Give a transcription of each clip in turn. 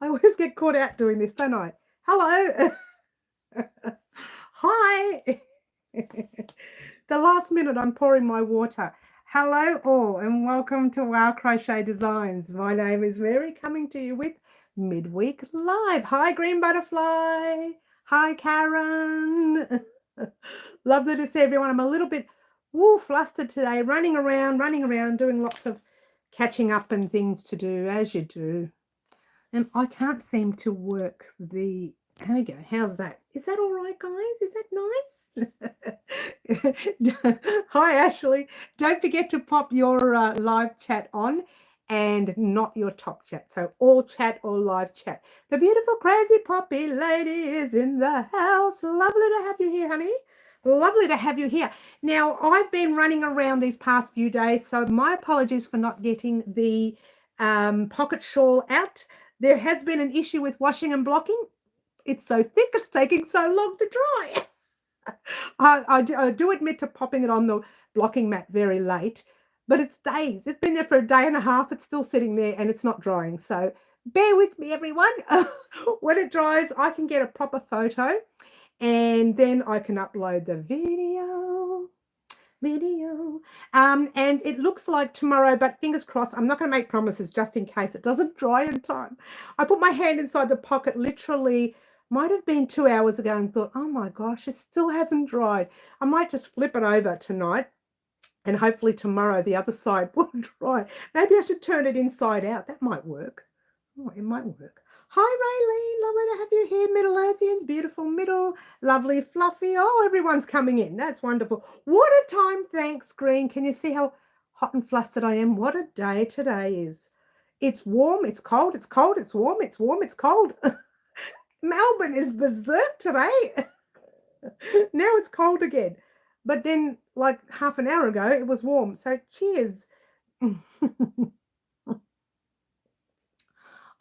I always get caught out doing this, don't I? Hello. Hi. The last minute I'm pouring my water. Hello all and welcome to our Crochet Designs. My name is Mary, coming to you with Midweek Live. Hi Green Butterfly. Hi Karen. Lovely to see everyone. I'm a little bit flustered today, running around, doing lots of catching up and things to do, as you do. And I can't seem to work the... There we go. How's that? Is that all right, guys? Is that nice? Hi, Ashley. Don't forget to pop your live chat on and not your top chat. So all chat or live chat. The beautiful crazy poppy lady is in the house. Lovely to have you here, honey. Lovely to have you here. Now, I've been running around these past few days, so my apologies for not getting the pocket shawl out. There has been an issue with washing and blocking. It's so thick, it's taking so long to dry. I do admit to popping it on the blocking mat very late, but it's days. It's been there for a day and a half. It's still sitting there and it's not drying. So bear with me, everyone. When it dries, I can get a proper photo and then I can upload the video. And it looks like tomorrow, but fingers crossed, I'm not going to make promises just in case it doesn't dry in time. I put my hand inside the pocket literally, might have been 2 hours ago, and thought, oh my gosh, it still hasn't dried. I might just flip it over tonight and hopefully tomorrow the other side will dry. Maybe I should turn it inside out. That might work. Oh, it might work. Hi, Raylene. Lovely to have you here. Middle Earthians, beautiful middle, lovely, fluffy. Oh, everyone's coming in. That's wonderful. What a time. Thanks, Green. Can you see how hot and flustered I am? What a day today is. It's warm. It's cold. It's cold. It's warm. It's warm. It's cold. Melbourne is berserk today. Now it's cold again. But then, like half an hour ago, it was warm. So cheers.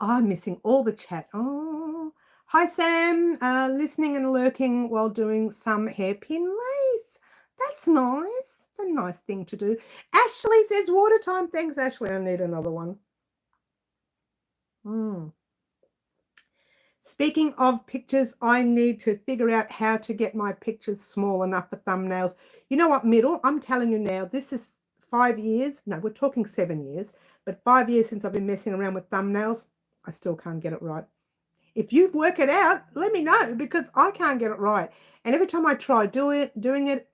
I'm missing all the chat. Oh, hi, Sam. Listening and lurking while doing some hairpin lace. That's nice. It's a nice thing to do. Ashley says water time. Thanks, Ashley. I need another one. Speaking of pictures, I need to figure out how to get my pictures small enough for thumbnails. You know what, Middle? I'm telling you now, this is 5 years. No, we're talking 7 years. But 5 years since I've been messing around with thumbnails. I still can't get it right. If you work it out, let me know, because I can't get it right. And every time I try doing it,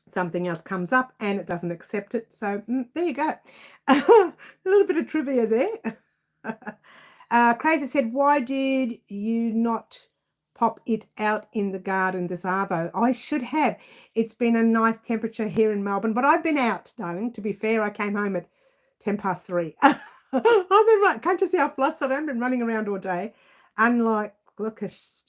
something else comes up and it doesn't accept it. So there you go. A little bit of trivia there. Crazy said, why did you not pop it out in the garden this arvo? I should have. It's been a nice temperature here in Melbourne, but I've been out, darling. To be fair, I came home at 3:10. I've been right. Can't you see how flustered I am? I've been running around all day. Unlike Glucas,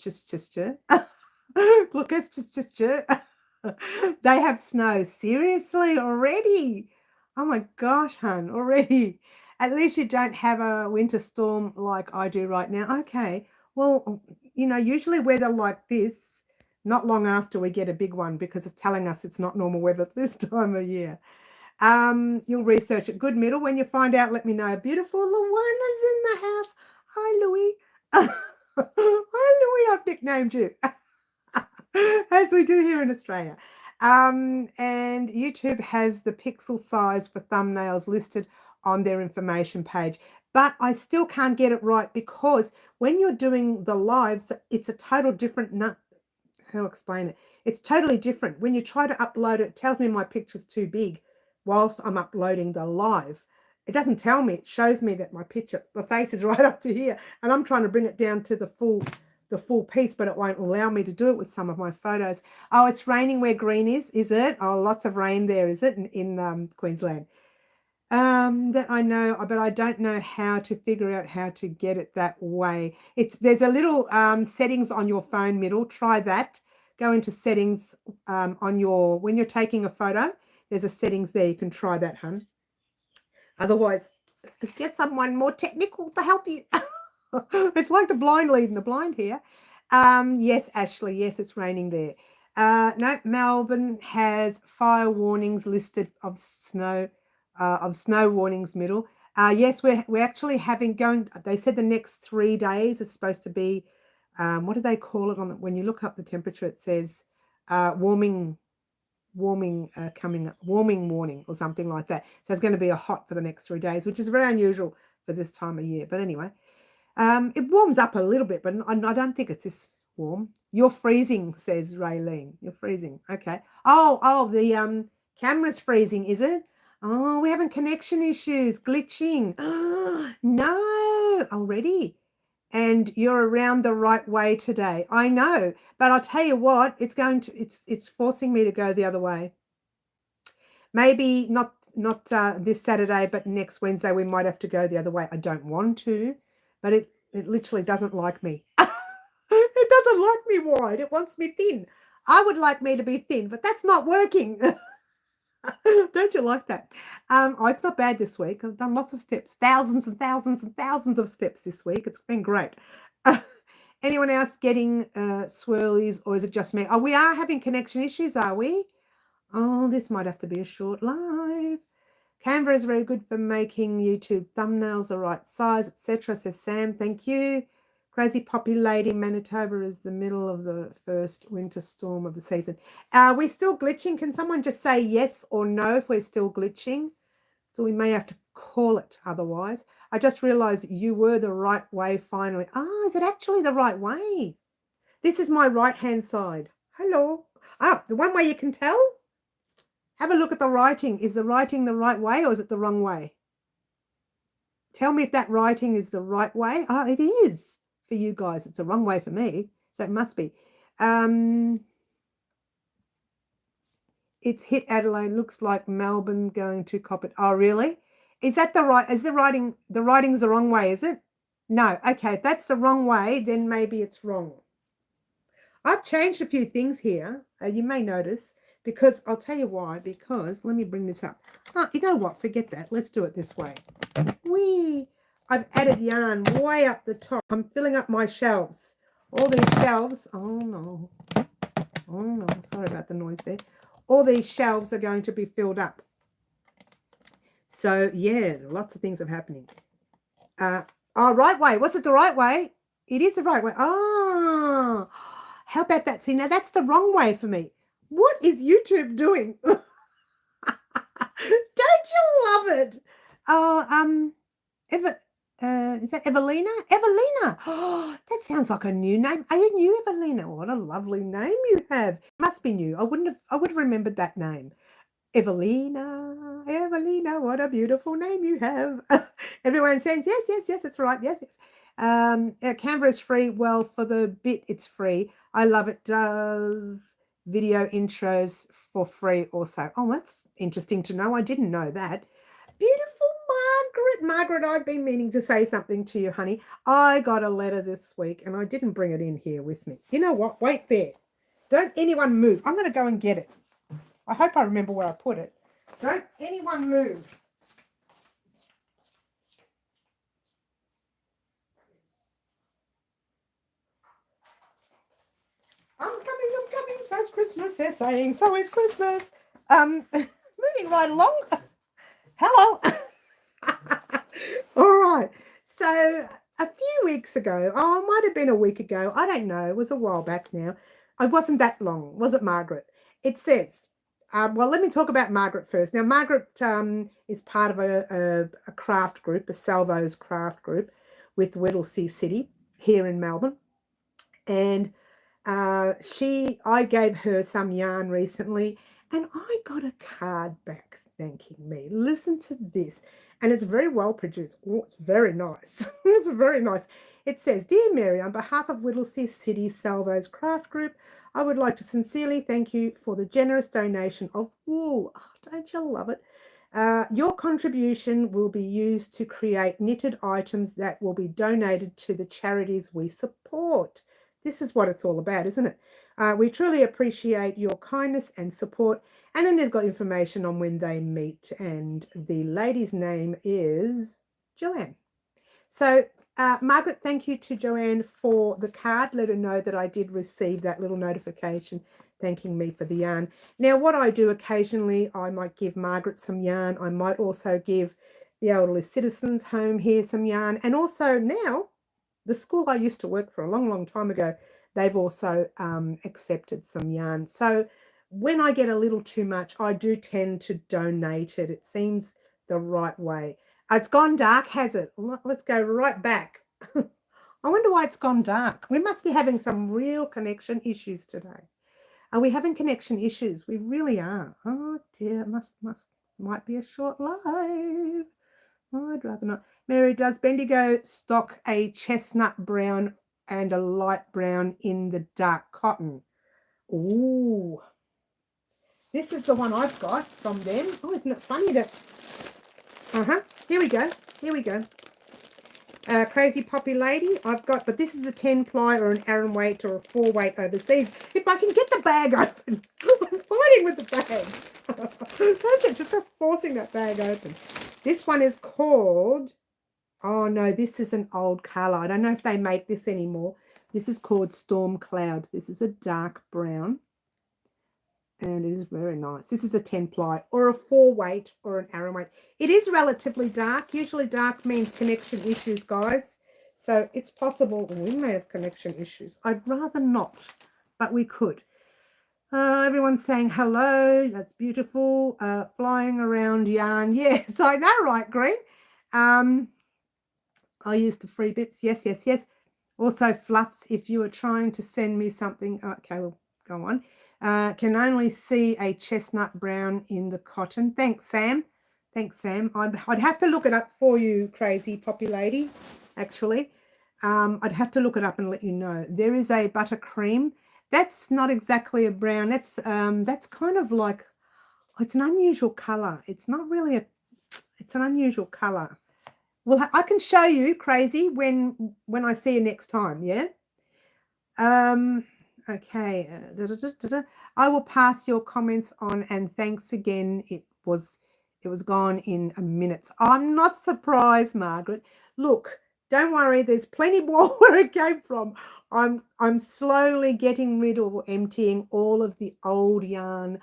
they have snow. Seriously, already? Oh my gosh, hun, already. At least you don't have a winter storm like I do right now. Okay, well, you know, usually weather like this, not long after we get a big one, because it's telling us it's not normal weather this time of year. You'll research it. Good, Middle. When you find out, let me know. Beautiful Luana's in the house. Hi, Louie. Hi, Louie. I've nicknamed you, as we do here in Australia. And YouTube has the pixel size for thumbnails listed on their information page. But I still can't get it right, because when you're doing the lives, it's a total different... How to explain it? It's totally different. When you try to upload it, it tells me my picture's too big. Whilst I'm uploading the live, it doesn't tell me. It shows me that my picture, the face is right up to here, and I'm trying to bring it down to the full piece, but it won't allow me to do it with some of my photos. Oh, it's raining where Green is it? Oh, lots of rain there, is it, in Queensland? That I know, but I don't know how to figure out how to get it that way. There's a little settings on your phone, Middle. Try that. Go into settings when you're taking a photo. There's a settings there. You can try that, hun. Otherwise, get someone more technical to help you. It's like the blind leading the blind here. Yes, Ashley. Yes, it's raining there. No, Melbourne has fire warnings listed of snow warnings, Middle. Yes, we're actually they said the next 3 days is supposed to be, what do they call it when you look up the temperature, it says warming warming warning or something like that. So it's going to be a hot for the next 3 days, which is very unusual for this time of year. But anyway, it warms up a little bit, but I don't think it's this warm. You're freezing, says Raylene. You're freezing. Okay. The camera's freezing, is it? Oh, we're having connection issues, glitching. Oh, no, already. And you're around the right way today. I know, but I'll tell you what, it's forcing me to go the other way. Maybe not this Saturday, but next Wednesday we might have to go the other way. I don't want to, but it literally doesn't like me. It doesn't like me wide. It wants me thin. I would like me to be thin, but that's not working. Don't you like that? It's not bad this week. I've done lots of steps, thousands and thousands and thousands of steps this week. It's been great. Anyone else getting swirlies, or is it just me? Oh, we are having connection issues, are we? Oh, this might have to be a short live. Canva is very good for making YouTube thumbnails the right size, etc., says Sam. Thank you. Crazy Poppy Lady, Manitoba is the middle of the first winter storm of the season. Are we still glitching? Can someone just say yes or no if we're still glitching? So we may have to call it otherwise. I just realized you were the right way finally. Ah, is it actually the right way? This is my right-hand side. Hello. Ah, the one way you can tell? Have a look at the writing. Is the writing the right way or is it the wrong way? Tell me if that writing is the right way. Oh, it is for you guys. It's the wrong way for me, so it must be. It's hit Adelaide. Looks like Melbourne going to cop it. Oh, really? Is that the right? Is the writing's the wrong way? Is it? No. Okay, if that's the wrong way, then maybe it's wrong. I've changed a few things here. You may notice. Because I'll tell you why, because let me bring this up. Oh, you know what? Forget that. Let's do it this way. I've added yarn way up the top. I'm filling up my shelves. All these shelves. Oh, no. Oh, no. Sorry about the noise there. All these shelves are going to be filled up. So, yeah, lots of things are happening. Right way. Was it the right way? It is the right way. Oh, how about that? See, now that's the wrong way for me. What is YouTube doing? Don't you love it? Oh, is that Evelina? Evelina. Oh, that sounds like a new name. Are you new, Evelina? What a lovely name you have. Must be new. I would have remembered that name. Evelina, Evelina, what a beautiful name you have. Everyone says, yes, yes, yes, it's right. Yes, yes. Canva is free. Well, for the bit, it's free. I love it. Does video intros for free also. Oh, that's interesting to know. I didn't know that. Beautiful Margaret. Margaret, I've been meaning to say something to you, honey. I got a letter this week and I didn't bring it in here with me. You know what? Wait there. Don't anyone move. I'm going to go and get it. I hope I remember where I put it. Don't anyone move. I'm coming, so's Christmas, they're saying, so is Christmas. Moving right along. Hello. All right. So a few weeks ago, it might have been a week ago, I don't know, it was a while back now. It wasn't that long, was it, Margaret? It says, well, let me talk about Margaret first. Now, Margaret is part of a craft group, a Salvo's craft group with Whittlesea City here in Melbourne. And I gave her some yarn recently and I got a card back thanking me. Listen to this. And it's very well produced. Oh, it's very nice. It's very nice. It says, Dear Mary, on behalf of Whittlesea City Salvo's Craft Group, I would like to sincerely thank you for the generous donation of wool. Oh, don't you love it? Your contribution will be used to create knitted items that will be donated to the charities we support. This is what it's all about, isn't it? We truly appreciate your kindness and support. And then they've got information on when they meet. And the lady's name is Joanne. So, Margaret, thank you to Joanne for the card. Let her know that I did receive that little notification thanking me for the yarn. Now, what I do occasionally, I might give Margaret some yarn. I might also give the elderly citizens home here some yarn. And also now, the school I used to work for a long, long time ago, they've also accepted some yarn. So when I get a little too much, I do tend to donate it. It seems the right way. It's gone dark, has it? Let's go right back. I wonder why it's gone dark. We must be having some real connection issues today. Are we having connection issues? We really are. Oh dear, might be a short live. Oh, I'd rather not. Mary, does Bendigo stock a chestnut brown and a light brown in the dark cotton? Ooh. This is the one I've got from them. Oh, isn't it funny that... Here we go. Here we go. Crazy Poppy Lady, I've got, but this is a 10 ply or an Aran weight or a 4 weight overseas. If I can get the bag open, I'm fighting with the bag. Just forcing that bag open. This one is called, oh no, this is an old colour. I don't know if they make this anymore. This is called Storm Cloud. This is a dark brown. And it is very nice. This is a 10 ply or a 4 weight or an Aran weight. It is relatively dark. Usually dark means connection issues, guys. So it's possible we may have connection issues. I'd rather not, but we could. Everyone's saying hello. That's beautiful. Flying around yarn. Yes, I know, right, Green? I used the free bits. Yes, yes, yes. Also, Fluffs, if you are trying to send me something. Okay, well, go on. Can only see a chestnut brown in the cotton. Thanks, Sam. Thanks, Sam. I'd have to look it up for you, Crazy Poppy Lady, actually. I'd have to look it up and let you know. There is a buttercream. That's not exactly a brown. That's kind of like, it's an unusual colour. It's not really a, it's an unusual colour. Well, I can show you, Crazy, when I see you next time, yeah? Okay, I will pass your comments on, and thanks again. It was gone in a minute. I'm not surprised, Margaret. Look, don't worry, there's plenty more where it came from. I'm slowly getting rid or emptying all of the old yarn.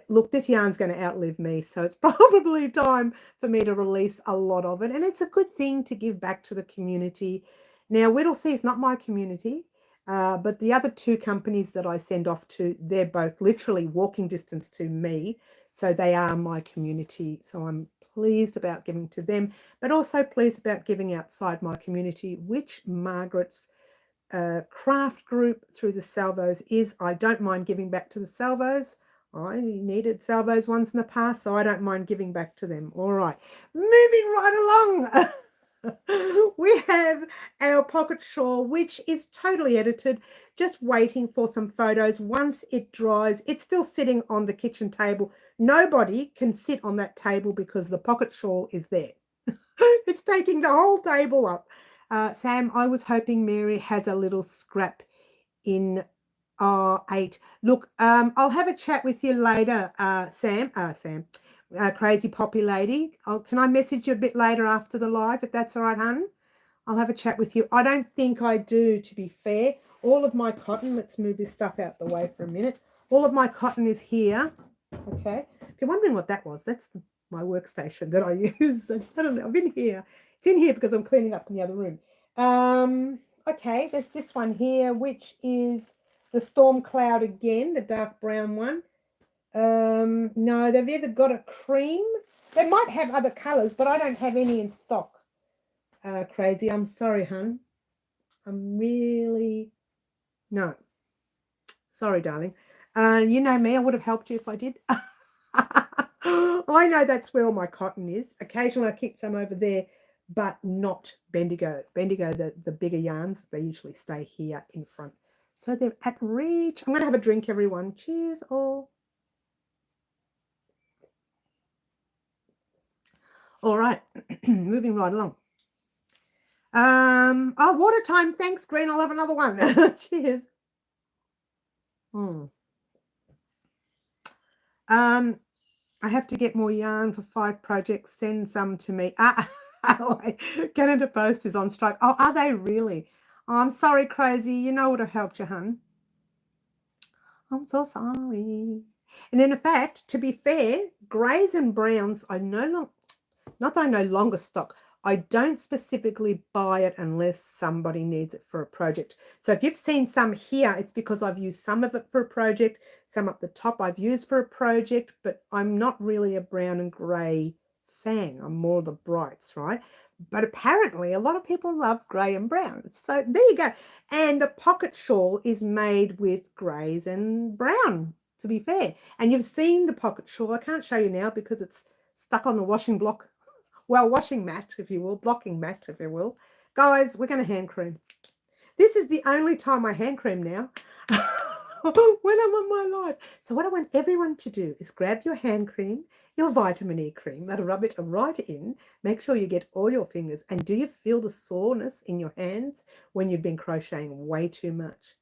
Look, this yarn's going to outlive me, so it's probably time for me to release a lot of it, and it's a good thing to give back to the community. Now, Whittlesea is not my community. But the other 2 companies that I send off to, they're both literally walking distance to me. So they are my community. So I'm pleased about giving to them, but also pleased about giving outside my community, which Margaret's craft group through the Salvos is. I don't mind giving back to the Salvos. I needed Salvos once in the past, so I don't mind giving back to them. All right, moving right along. We have our pocket shawl, which is totally edited, just waiting for some photos. Once it dries, it's still sitting on the kitchen table. Nobody can sit on that table because the pocket shawl is there. It's taking the whole table up. Sam, I was hoping Mary has a little scrap in 8. Look, I'll have a chat with you later, Sam. Crazy Poppy Lady. Can I message you a bit later after the live, if that's all right, hun? I'll have a chat with you. I don't think I do, to be fair. All of my cotton, let's move this stuff out the way for a minute. All of my cotton is here. Okay. If you're wondering what that was, that's my workstation that I use. I don't know. I've been here. It's in here because I'm cleaning up in the other room. Okay, there's this one here, which is the Storm Cloud again, the dark brown one. No, they've either got a cream. They might have other colours, but I don't have any in stock. Crazy. I'm sorry, hun. I'm really... No. Sorry, darling. You know me. I would have helped you if I did. I know that's where all my cotton is. Occasionally I keep some over there, but not Bendigo. Bendigo, the bigger yarns, they usually stay here in front. So they're at reach. I'm going to have a drink, everyone. Cheers, all. All right, moving right along. Water time. Thanks, Green. I'll have another one. Cheers. I have to get more yarn for 5 projects. Send some to me. Canada Post is on strike. Oh, are they really? Oh, I'm sorry, Crazy. You know would have helped you, hun. I'm so sorry. And then, in fact, to be fair, greys and browns, I no longer... not that I no longer stock. I don't specifically buy it unless somebody needs it for a project. So if you've seen some here, it's because I've used some of it for a project, some up the top I've used for a project, but I'm not really a brown and grey fan. I'm more the brights, right? But apparently a lot of people love grey and brown. So there you go. And the pocket shawl is made with greys and brown, to be fair. And you've seen the pocket shawl. I can't show you now because it's stuck on the washing block. Well, washing mat, if you will, blocking mat, if you will. Guys, we're going to hand cream. This is the only time I hand cream now when I'm on my live. So what I want everyone to do is grab your hand cream, your vitamin E cream, that'll rub it right in. Make sure you get all your fingers. And do you feel the soreness in your hands when you've been crocheting way too much?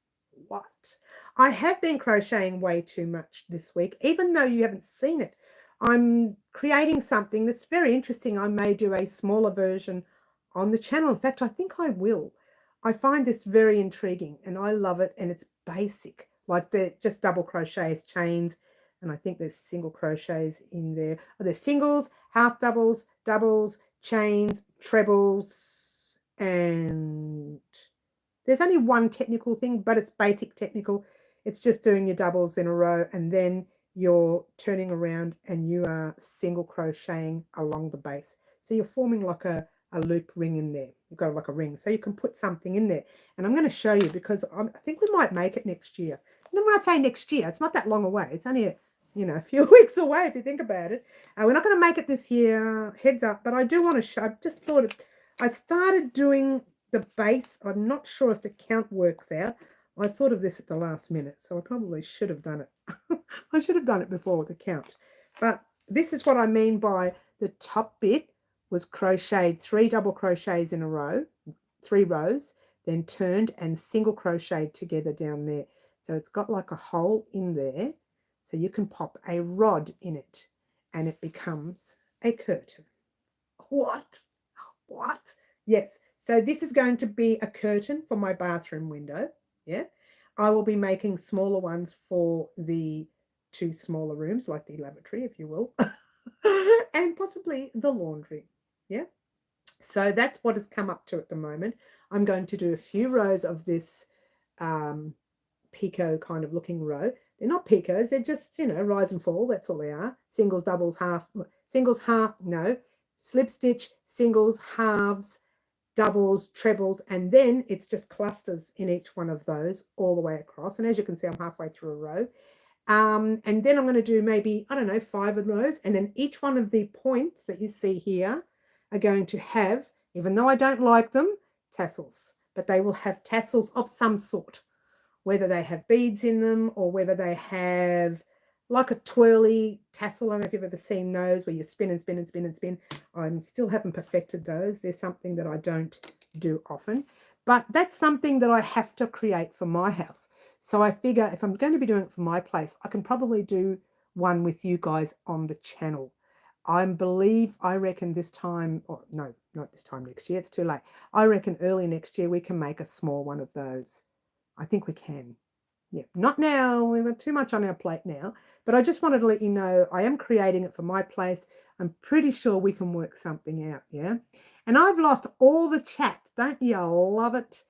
What? I have been crocheting way too much this week, even though you haven't seen it. I'm creating something that's very interesting. I may do a smaller version on the channel. In fact, I think I will. I find this very intriguing and I love it, and it's basic. Like they're just double crochets, chains, and I think there's single crochets in there. Oh, there's singles, half doubles, doubles, chains, trebles, and there's only one technical thing, but it's basic technical. It's just doing your doubles in a row and then you're turning around and you are single crocheting along the base. So you're forming like a loop ring in there. You've got like a ring. So you can put something in there. And I'm going to show you because I think we might make it next year. And when I say next year, it's not that long away. It's only a few weeks away if you think about it. We're not going to make it this year, heads up, but I do want to show. I just thought I started doing the base. I'm not sure if the count works out. I thought of this at the last minute, so I probably should have done it. I should have done it before with the count. But this is what I mean by the top bit was crocheted 3 double crochets in a row, 3 rows, then turned and single crocheted together down there. So it's got like a hole in there, so you can pop a rod in it and it becomes a curtain. What? What? Yes. So this is going to be a curtain for my bathroom window. Yeah. I will be making smaller ones for the 2 smaller rooms, like the lavatory, if you will, and possibly the laundry. Yeah. So that's what has come up to at the moment. I'm going to do a few rows of this picot kind of looking row. They're not picots. They're just, rise and fall. That's all they are. Singles, doubles, slip stitch, singles, halves, doubles, trebles, and then it's just clusters in each one of those all the way across. And as you can see, I'm halfway through a row. And then I'm going to do maybe, 5 of those. And then each one of the points that you see here are going to have, even though I don't like them, tassels. But they will have tassels of some sort, whether they have beads in them or whether they have like a twirly tassel. I don't know if you've ever seen those where you spin and spin and spin and spin. I still haven't perfected those. There's something that I don't do often. But that's something that I have to create for my house. So I figure if I'm going to be doing it for my place, I can probably do one with you guys on the channel. I reckon this time, or no, not this time next year. It's too late. I reckon early next year we can make a small one of those. I think we can. Yeah, not now. We've got too much on our plate now. But I just wanted to let you know I am creating it for my place. I'm pretty sure we can work something out, yeah? And I've lost all the chat. Don't you love it?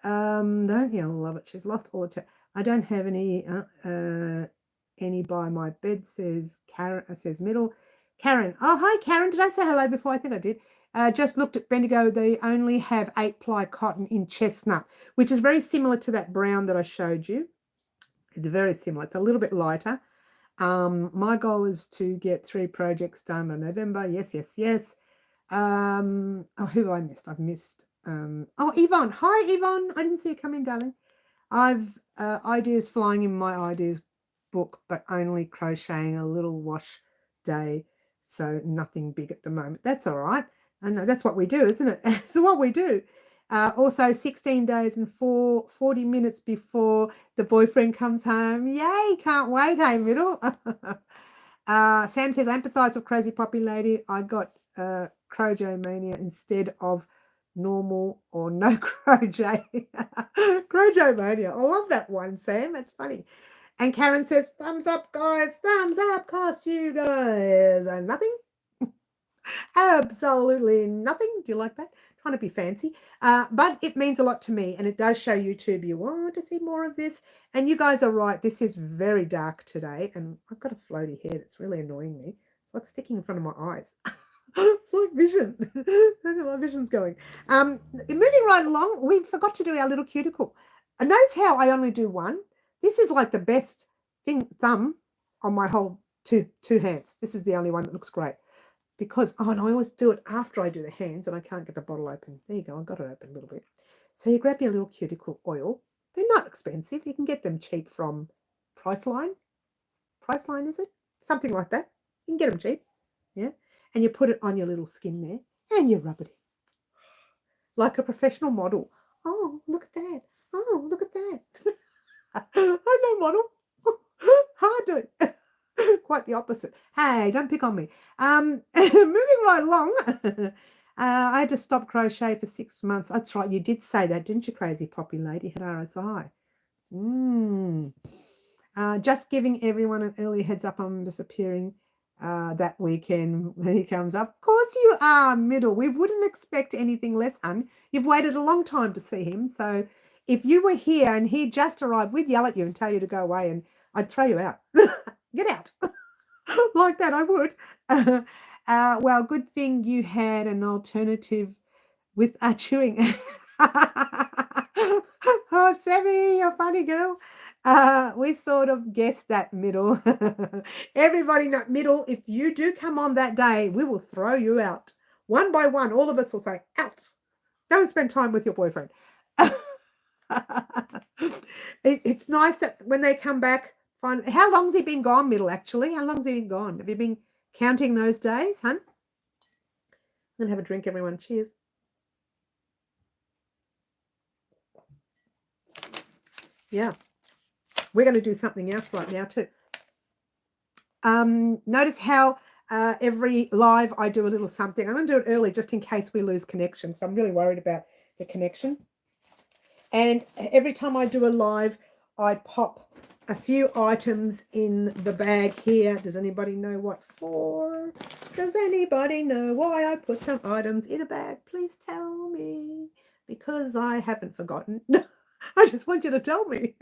Don't you love it? She's lost all the chat. I don't have any by my bed, says Karen, says Middle. Karen. Oh, hi, Karen. Did I say hello before? I think I did. Just looked at Bendigo. They only have 8-ply cotton in chestnut, which is very similar to that brown that I showed you. It's very similar. It's a little bit lighter. My goal is to get 3 projects done by November. Yes, yes, yes. Oh, who have I missed? I've missed. Oh, Yvonne. Hi, Yvonne. I didn't see you come in, darling. I've ideas flying in my ideas book, but only crocheting a little wash day. So nothing big at the moment. That's all right. I know that's what we do, isn't it? It's what we do. Also, 16 days and 40 minutes before the boyfriend comes home. Yay, can't wait, hey, Middle. Sam says, I empathise with Crazy Poppy Lady. I got Crochet Mania instead of normal or no crochet. Crochet Mania. I love that one, Sam. That's funny. And Karen says, thumbs up, guys. Thumbs up. Cost you guys nothing. Absolutely nothing. Do you like that? Trying to be fancy. But it means a lot to me, and it does show YouTube you want to see more of this. And you guys are right. This is very dark today, and I've got a floaty hair that's really annoying me. It's like sticking in front of my eyes. It's like vision. Look at my vision's going. Moving right along, we forgot to do our little cuticle. And notice how I only do one. This is like the best thumb on my whole two hands. This is the only one that looks great. Because, oh, and I always do it after I do the hands and I can't get the bottle open. There you go, I got it open a little bit. So you grab your little cuticle oil. They're not expensive. You can get them cheap from Priceline. Priceline, is it? Something like that. You can get them cheap. Yeah. And you put it on your little skin there and you rub it in. Like a professional model. Oh, look at that. Oh, look at that. I'm no model. Hardly. Quite the opposite. Hey, don't pick on me. Moving right along. I had to stop crochet for 6 months. That's right. You did say that, didn't you, crazy poppy lady? Had RSI. Just giving everyone an early heads up. I'm disappearing that weekend when he comes up. Of course you are, Middle. We wouldn't expect anything less, hun. You've waited a long time to see him. So if you were here and he just arrived, we'd yell at you and tell you to go away and I'd throw you out. Get out. Like that, I would. Well, good thing you had an alternative with chewing. Oh, Sammy, you're funny girl. We sort of guessed that, Middle. Everybody know, Middle, if you do come on that day, we will throw you out. One by one, all of us will say, out. Don't spend time with your boyfriend. It's nice that when they come back, how long's he been gone, Middle, actually? How long's he been gone? Have you been counting those days, hun? I'm going to have a drink, everyone. Cheers. Yeah. We're going to do something else right now, too. Notice how every live I do a little something. I'm going to do it early just in case we lose connection. So I'm really worried about the connection. And every time I do a live, I pop a few items in the bag here. Does anybody know what for? Does anybody know why I put some items in a bag? Please tell me, because I haven't forgotten. I just want you to tell me.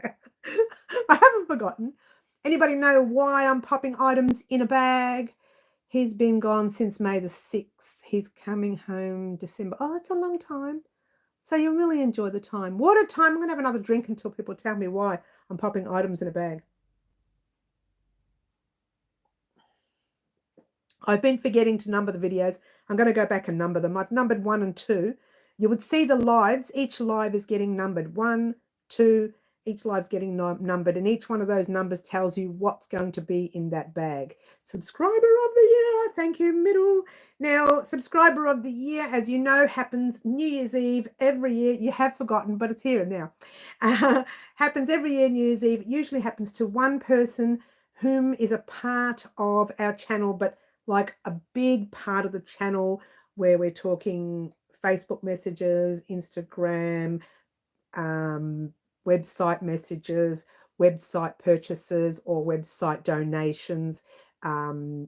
I haven't forgotten. Anybody know why I'm popping items in a bag? He's been gone since May the 6th. He's coming home December. Oh, that's a long time. So you'll really enjoy the time. Water time. I'm going to have another drink until people tell me why I'm popping items in a bag. I've been forgetting to number the videos. I'm going to go back and number them. I've numbered 1 and 2. You would see the lives. Each live is getting numbered. 1, 2. Each live's getting numbered. And each one of those numbers tells you what's going to be in that bag. Subscriber of the year. Thank you, Middle. Now, subscriber of the year, as you know, happens New Year's Eve every year. You have forgotten, but it's here now. Happens every year, New Year's Eve. It usually happens to one person whom is a part of our channel, but like a big part of the channel where we're talking Facebook messages, Instagram, website messages, website purchases, or website donations,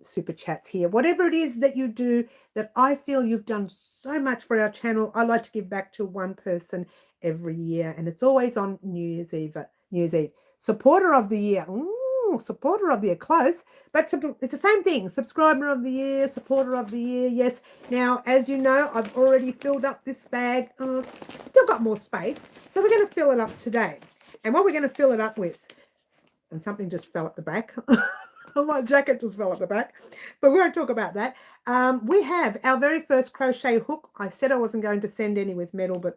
super chats here, whatever it is that you do that I feel you've done so much for our channel. I like to give back to one person every year, and it's always on New Year's Eve. Supporter of the year. Supporter of the year, close, but it's the same thing. Subscriber of the year, supporter of the year. Yes. Now, as you know, I've already filled up this bag. Still got more space, so we're going to fill it up today. And what we're going to fill it up with, and something just fell at the back. My jacket just fell at the back, but we won't talk about that. We have our very first crochet hook. I said I wasn't going to send any with metal, but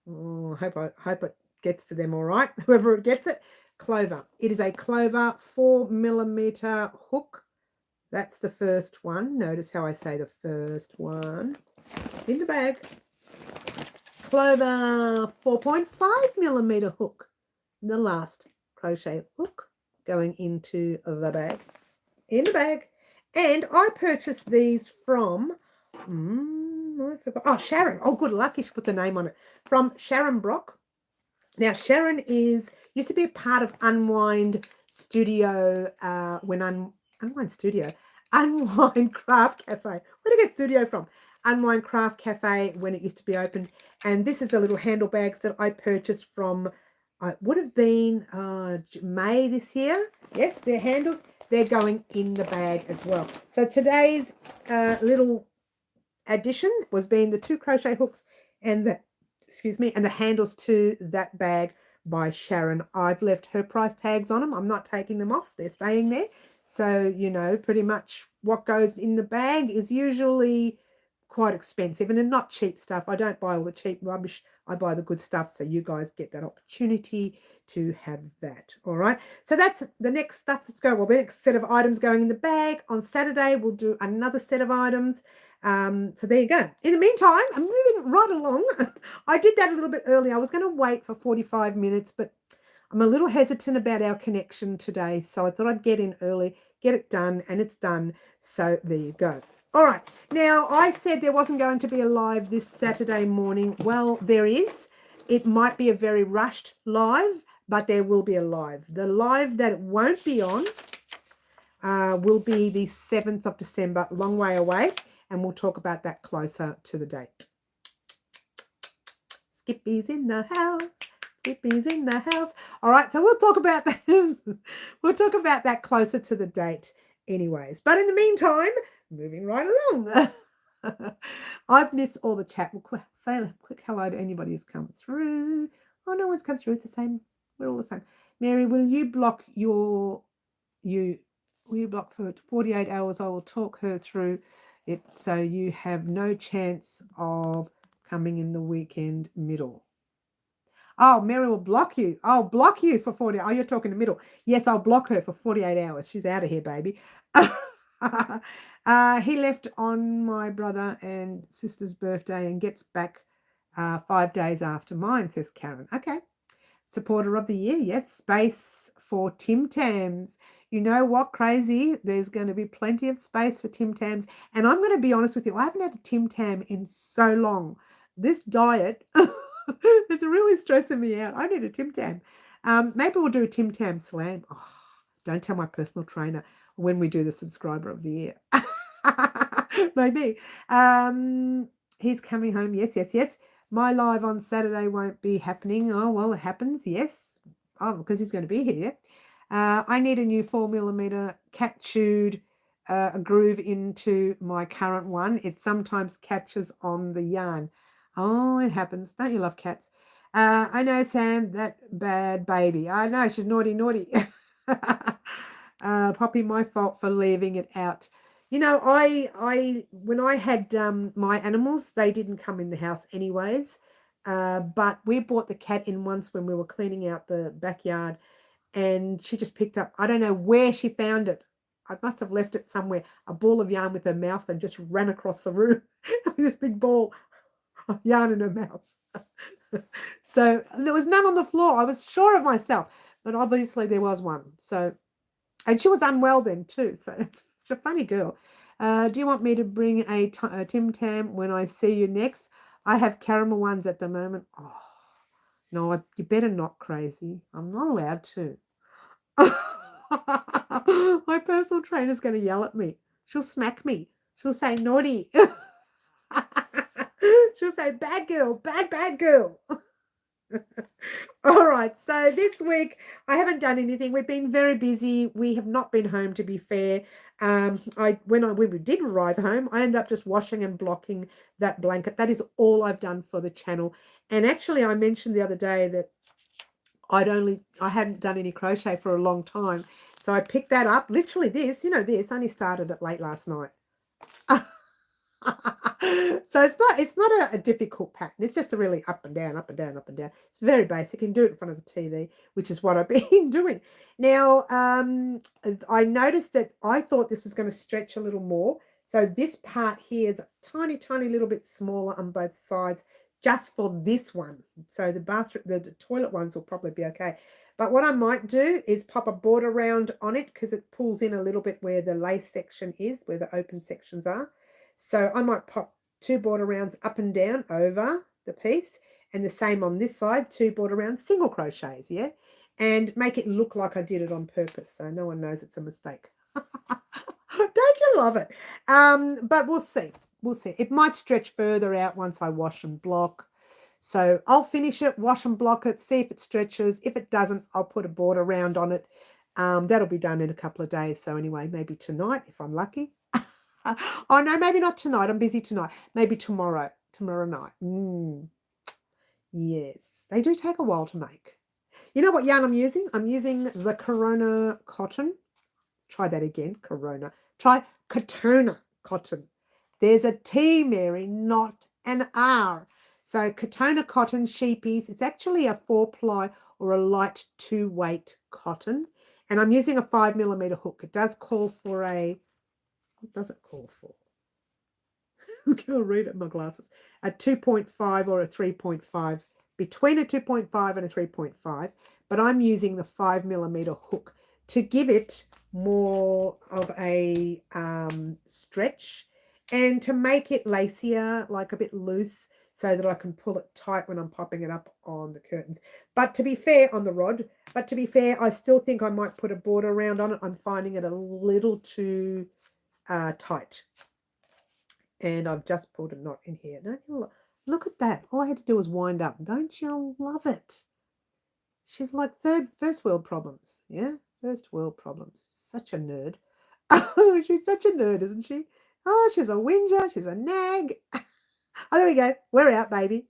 I hope it gets to them all right. Whoever it gets it. Clover. It is a Clover 4mm hook. That's the first one. Notice how I say the first one. In the bag. Clover 4.5mm hook. The last crochet hook going into the bag. In the bag. And I purchased these from I forgot. Oh, Sharon. Oh, good luck. She puts a name on it. From Sharon Brock. Now, Sharon used to be a part of Unwind Studio, Unwind Craft Cafe. Where did I get studio from? Unwind Craft Cafe when it used to be opened. And this is the little handle bags that I purchased from, it would have been May this year. Yes, they're handles. They're going in the bag as well. So today's little addition was being the 2 crochet hooks and the, and the handles to that bag by Sharon. I've left her price tags on them. I'm not taking them off. They're staying there. So, you know, pretty much what goes in the bag is usually quite expensive and not cheap stuff. I don't buy all the cheap rubbish. I buy the good stuff, so you guys get that opportunity to have that. All right. So that's the next stuff that's going. Well, the next set of items going in the bag. On Saturday, we'll do another set of items. So there you go. In the meantime, I'm moving right along. I did that a little bit early. I was going to wait for 45 minutes, but I'm a little hesitant about our connection today. So I thought I'd get in early, get it done, and it's done. So there you go. All right. Now, I said there wasn't going to be a live this Saturday morning. Well, there is. It might be a very rushed live, but there will be a live. The live that it won't be on will be the 7th of December, long way away. And we'll talk about that closer to the date. Skippy's in the house. Skippy's in the house. All right, so we'll talk about that. We'll talk about that closer to the date anyways. But in the meantime, moving right along. I've missed all the chat. We'll say a quick hello to anybody who's come through. Oh, no one's come through. It's the same. We're all the same. Mary, will you block will you block for 48 hours? I will talk her through it so you have no chance of coming in the weekend middle. Oh, Mary will block you. I'll block you for 40. Oh, you're talking the middle. Yes, I'll block her for 48 hours. She's out of here, baby. He left on my brother and sister's birthday and gets back 5 days after mine, says Karen. Okay. Supporter of the year. Yes. Space for Tim Tams. You know what, crazy? There's going to be plenty of space for Tim Tams. And I'm going to be honest with you. I haven't had a Tim Tam in so long. This diet is really stressing me out. I need a Tim Tam. Maybe we'll do a Tim Tam slam. Oh, don't tell my personal trainer when we do the subscriber of the year. Maybe. He's coming home. Yes, yes, yes. My live on Saturday won't be happening. Oh, well, it happens. Yes. Oh, because he's going to be here. I need a new 4mm cat chewed groove into my current one. It sometimes catches on the yarn. Oh, it happens. Don't you love cats? I know, Sam, that bad baby. I know, she's naughty, naughty. Poppy, my fault for leaving it out. You know, when I had my animals, they didn't come in the house anyways. But we brought the cat in once when we were cleaning out the backyard, and she just picked up, I don't know where she found it. I must have left it somewhere, a ball of yarn with her mouth, and just ran across the room with this big ball of yarn in her mouth. So there was none on the floor. I was sure of myself, but obviously there was one. So, and she was unwell then too. So it's a funny girl. Do you want me to bring a Tim Tam when I see you next? I have caramel ones at the moment. Oh, no, you better not, crazy. I'm not allowed to. My personal trainer's going to yell at me. She'll smack me. She'll say naughty. She'll say bad girl, bad girl. All right, so this week I haven't done anything. We've been very busy. We have not been home, to be fair. When we did arrive home, I ended up just washing and blocking that blanket. That is all I've done for the channel. And actually, I mentioned the other day that I hadn't done any crochet for a long time. So I picked that up. Literally this, only started it late last night. So it's not a difficult pattern. It's just a really up and down, up and down, up and down. It's very basic. You can do it in front of the TV, which is what I've been doing. Now, I noticed that I thought this was going to stretch a little more. So this part here is a tiny, tiny little bit smaller on both sides, just for this one. So the toilet ones will probably be okay. But what I might do is pop a border round on it, because it pulls in a little bit where the lace section is, where the open sections are. So I might pop 2 border rounds up and down over the piece, and the same on this side, 2 border rounds, single crochets, yeah? And make it look like I did it on purpose, so no one knows it's a mistake. Don't you love it. But we'll see. We'll see. It might stretch further out once I wash and block. So I'll finish it, wash and block it, see if it stretches. If it doesn't, I'll put a border round on it. That'll be done in a couple of days. So anyway, maybe tonight if I'm lucky. Oh, no, maybe not tonight. I'm busy tonight. Maybe tomorrow night. Yes, they do take a while to make. You know what yarn I'm using? I'm using the Corona cotton. Try that again, Corona. Try Katona cotton. There's a T, Mary, not an R. So Katona cotton sheepies. It's actually a 4-ply or a light 2-weight cotton. And I'm using a 5mm hook. It does call for a, what does it call for? I can't read it in my glasses. A 2.5 or a 3.5. Between a 2.5 and a 3.5. But I'm using the 5mm hook to give it more of a stretch and to make it lacier, like a bit loose, so that I can pull it tight when I'm popping it up on the curtains. But to be fair, on the rod, but to be fair, I still think I might put a border around on it. I'm finding it a little too tight. And I've just pulled a knot in here. Don't you look at that. All I had to do was wind up. Don't you love it? She's like first world problems. Yeah, first world problems. Such a nerd. Oh, she's such a nerd, isn't she? Oh, she's a whinger. She's a nag. Oh, there we go. We're out, baby.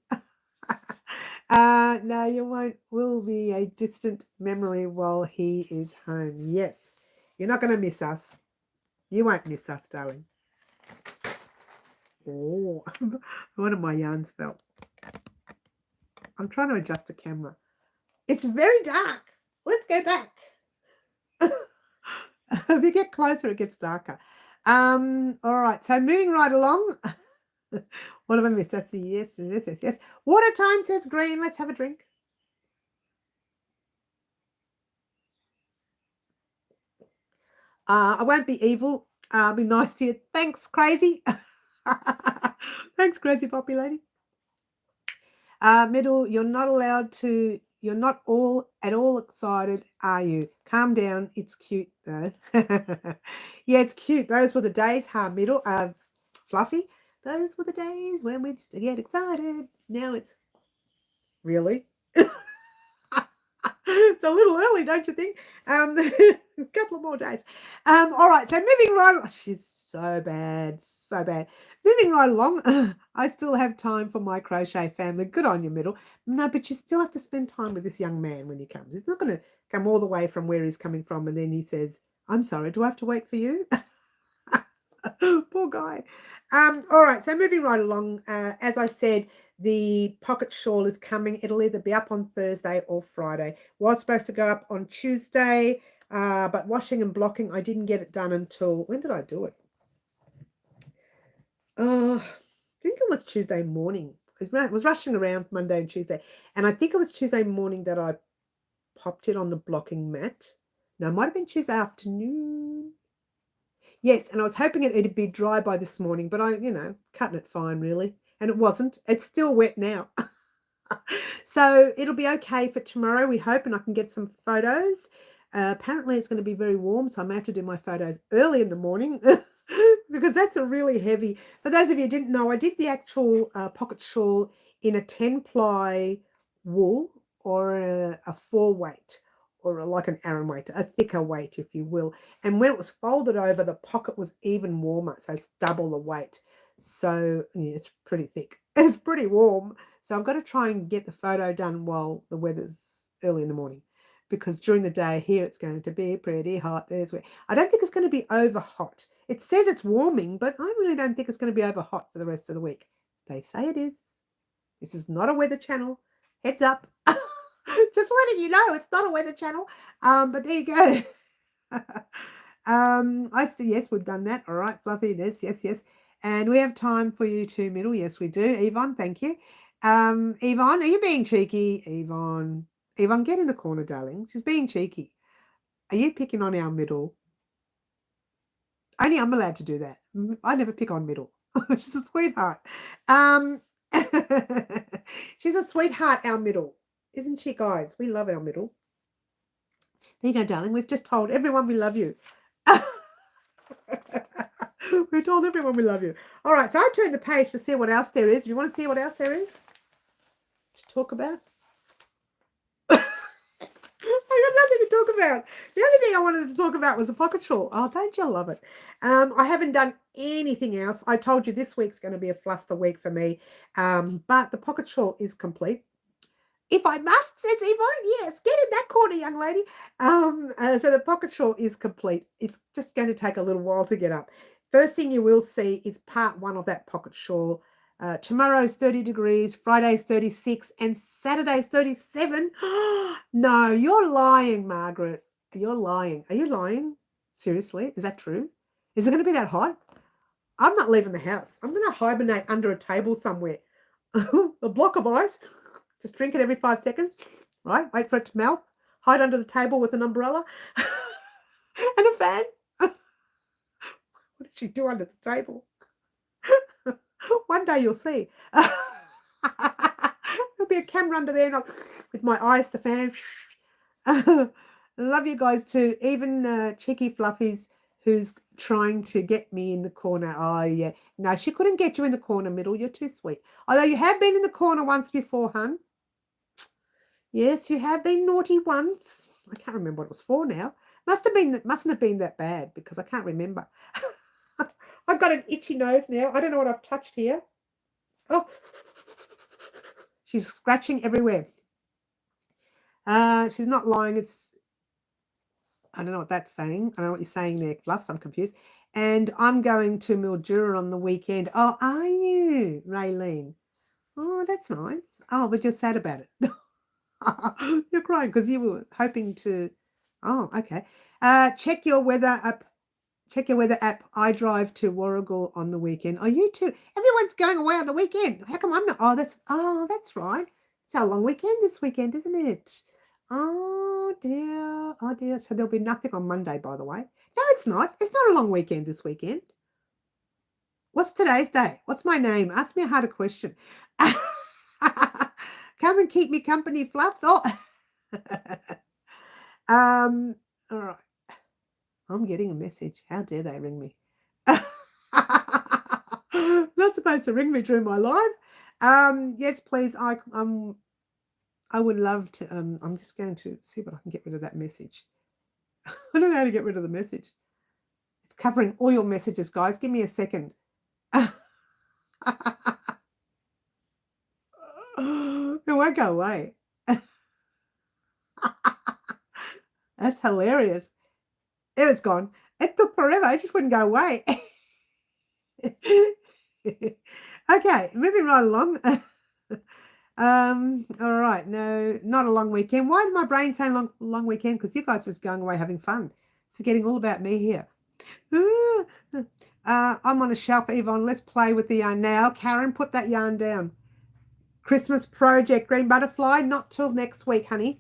No, you won't. Will be a distant memory while he is home. Yes. You're not going to miss us. You won't miss us, darling. Oh, one of my yarns fell. I'm trying to adjust the camera. It's very dark. Let's go back. If you get closer, it gets darker. All right. So moving right along. What have I missed? That's a yes, yes, yes, yes. Water time, says Green. Let's have a drink. I won't be evil. I'll be nice to you. Thanks, Crazy. Thanks, Crazy Poppy Lady. Middle, you're not allowed to, you're not all at all excited, are you? Calm down. It's cute, though. Yeah, it's cute. Those were the days, Middle, Fluffy. Those were the days when we used to get excited. Now it's really. It's a little early, don't you think? A couple of more days. All right, so moving right. Oh, she's so bad, so bad. Moving right along, I still have time for my crochet family. Good on you, Middle. No, but you still have to spend time with this young man when he comes. He's not going to come all the way from where he's coming from, and then he says, "I'm sorry, do I have to wait for you?" Poor guy. All right, so moving right along, as I said, the pocket shawl is coming. It'll either be up on Thursday or Friday. Was supposed to go up on Tuesday, but washing and blocking, I didn't get it done until, when did I do it? I think it was Tuesday morning. I was rushing around Monday and Tuesday, and I think it was Tuesday morning that I popped it on the blocking mat. No, it might have been Tuesday afternoon. Yes, and I was hoping it'd be dry by this morning, but cutting it fine, really. And it wasn't. It's still wet now. So it'll be okay for tomorrow, we hope, and I can get some photos. Apparently it's going to be very warm, so I may have to do my photos early in the morning because that's a really heavy. For those of you who didn't know, I did the actual pocket shawl in a 10-ply wool or a 4-weight. Or like an Aran weight, a thicker weight, if you will. And when it was folded over, the pocket was even warmer, so it's double the weight. So yeah, it's pretty thick. It's pretty warm. So I've got to try and get the photo done while the weather's early in the morning, because during the day here it's going to be pretty hot. There's where I don't think it's going to be over hot. It says it's warming, but I really don't think it's going to be over hot for the rest of the week. They say it is. This is not a weather channel. Heads up. Just letting you know, it's not a weather channel. But there you go. I see. Yes, we've done that. All right, Fluffy. Yes. And we have time for you too, Middle. Yes, we do. Yvonne, thank you. Yvonne, are you being cheeky? Yvonne, get in the corner, darling. She's being cheeky. Are you picking on our Middle? Only I'm allowed to do that. I never pick on Middle. She's a sweetheart. She's a sweetheart, our Middle. Isn't she, guys? We love our Middle. There you go, darling. We've just told everyone we love you. We told everyone we love you. All right, so I turned the page to see what else there is. You want to see what else there is to talk about? I got nothing to talk about. The only thing I wanted to talk about was a pocket shawl. Oh, don't you love it? I haven't done anything else. I told you this week's going to be a fluster week for me, but the pocket shawl is complete. If I must, says Yvonne, yes, get in that corner, young lady. So the pocket shawl is complete. It's just going to take a little while to get up. First thing you will see is part one of that pocket shawl. Tomorrow's 30 degrees, Friday's 36, and Saturday's 37. No, you're lying, Margaret. You're lying. Are you lying? Seriously? Is that true? Is it going to be that hot? I'm not leaving the house. I'm going to hibernate under a table somewhere. A block of ice. Just drink it every 5 seconds, right? Wait for it to melt. Hide under the table with an umbrella and a fan. What did she do under the table? One day you'll see. There'll be a camera under there, and with my eyes, the fan. I love you guys too. Even Cheeky Fluffies, who's trying to get me in the corner. Oh, yeah. No, she couldn't get you in the corner, Middle. You're too sweet. Although you have been in the corner once before, hun. Yes, you have been naughty once. I can't remember what it was for now. Mustn't have been that bad because I can't remember. I've got an itchy nose now. I don't know what I've touched here. Oh, she's scratching everywhere. She's not lying. I don't know what that's saying. I don't know what you're saying there, Fluffs. I'm confused. And I'm going to Mildura on the weekend. Oh, are you, Raylene? Oh, that's nice. Oh, but you're sad about it. You're crying because you were hoping to. Oh, okay. Check your weather app. Check your weather app. I drive to Warragul on the weekend. Oh, you too. Everyone's going away on the weekend. How come I'm not? Oh, that's right. It's our long weekend this weekend, isn't it? Oh dear. Oh dear. So there'll be nothing on Monday, by the way. No, it's not. It's not a long weekend this weekend. What's today's day? What's my name? Ask me a harder question. Come and keep me company, Fluffs. Oh. All right. I'm getting a message. How dare they ring me? Not supposed to ring me during my live. Yes, please. I would love to. I'm just going to see if I can get rid of that message. I don't know how to get rid of the message. It's covering all your messages, guys. Give me a second. It won't go away. That's hilarious. There it's gone. It took forever. It just wouldn't go away. Okay, moving right along. All right. No, not a long weekend. Why did my brain say long weekend? Because you guys are just going away having fun, forgetting all about me here. I'm on a shelf, Yvonne. Let's play with the yarn now. Karen, put that yarn down. Christmas project, green butterfly. Not till next week, honey.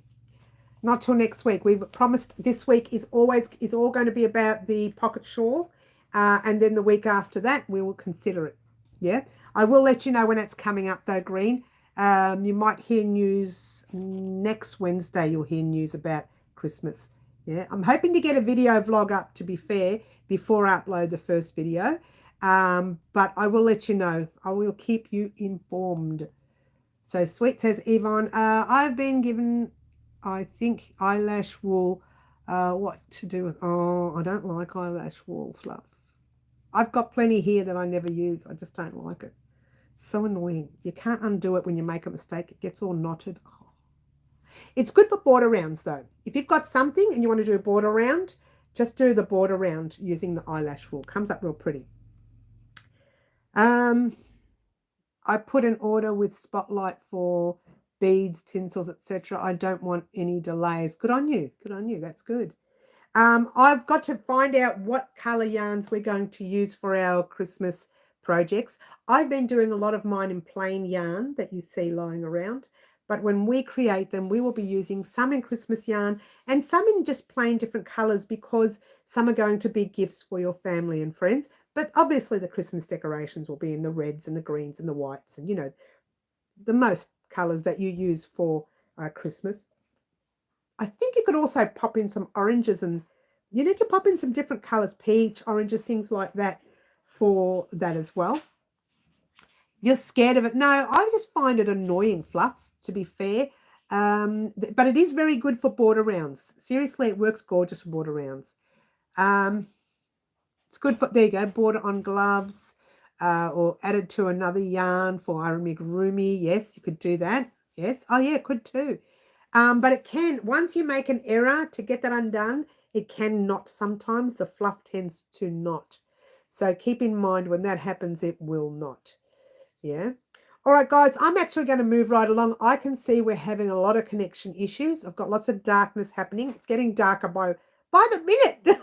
Not till next week. We've promised this week is all going to be about the pocket shawl. And then the week after that, we will consider it. Yeah. I will let you know when it's coming up though, Green. You might hear news next Wednesday. You'll hear news about Christmas. Yeah. I'm hoping to get a video vlog up, to be fair, before I upload the first video. But I will let you know. I will keep you informed. So Sweet says, Yvonne, I've been given, I think, eyelash wool. What to do with, oh, I don't like eyelash wool, Fluff. I've got plenty here that I never use. I just don't like it. It's so annoying. You can't undo it when you make a mistake. It gets all knotted. Oh. It's good for border rounds, though. If you've got something and you want to do a border round, just do the border round using the eyelash wool. Comes up real pretty. I put an order with Spotlight for beads, tinsels, etc. I don't want any delays. Good on you. Good on you. That's good. I've got to find out what color yarns we're going to use for our Christmas projects. I've been doing a lot of mine in plain yarn that you see lying around, but when we create them, we will be using some in Christmas yarn and some in just plain different colors, because some are going to be gifts for your family and friends. But obviously the Christmas decorations will be in the reds and the greens and the whites and, you know, the most colors that you use for Christmas. I think you could also pop in some oranges and, you know, you could pop in some different colors, peach, oranges, things like that for that as well. You're scared of it? No, I just find it annoying, Fluffs, to be fair. But it is very good for border rounds. Seriously, it works gorgeous for border rounds. It's good for, there you go, border on gloves, or added to another yarn for amigurumi. Yes, you could do that. Yes. Oh, yeah, it could too. But it can, once you make an error to get that undone, it can knot sometimes. The fluff tends to knot. So keep in mind when that happens, it will knot. Yeah. All right, guys, I'm actually going to move right along. I can see we're having a lot of connection issues. I've got lots of darkness happening. It's getting darker by the minute.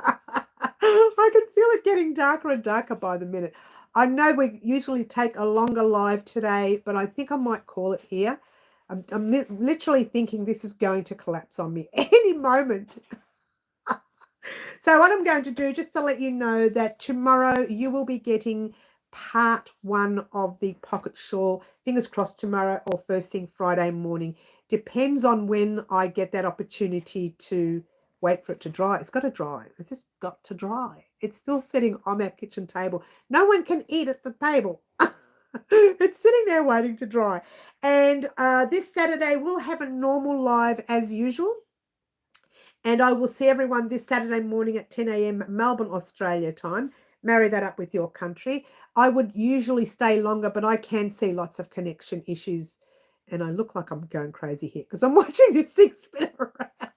I can feel it getting darker and darker by the minute. I know we usually take a longer live today, but I think I might call it here. I'm literally thinking this is going to collapse on me any moment. So what I'm going to do, just to let you know that tomorrow you will be getting part 1 of the pocket shawl. Fingers crossed tomorrow or first thing Friday morning. Depends on when I get that opportunity to wait for it to dry. It's got to dry. It's just got to dry. It's still sitting on that kitchen table. No one can eat at the table. It's sitting there waiting to dry. And this Saturday we'll have a normal live as usual. And I will see everyone this Saturday morning at 10 a.m. Melbourne, Australia time. Marry that up with your country. I would usually stay longer, but I can see lots of connection issues. And I look like I'm going crazy here because I'm watching this thing spin around.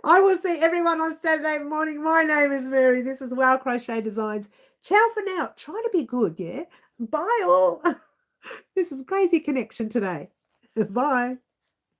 I will see everyone on Saturday morning. My name is Mary. This is Wow Crochet Designs. Ciao for now. Try to be good, yeah? Bye all. This is crazy connection today. Bye.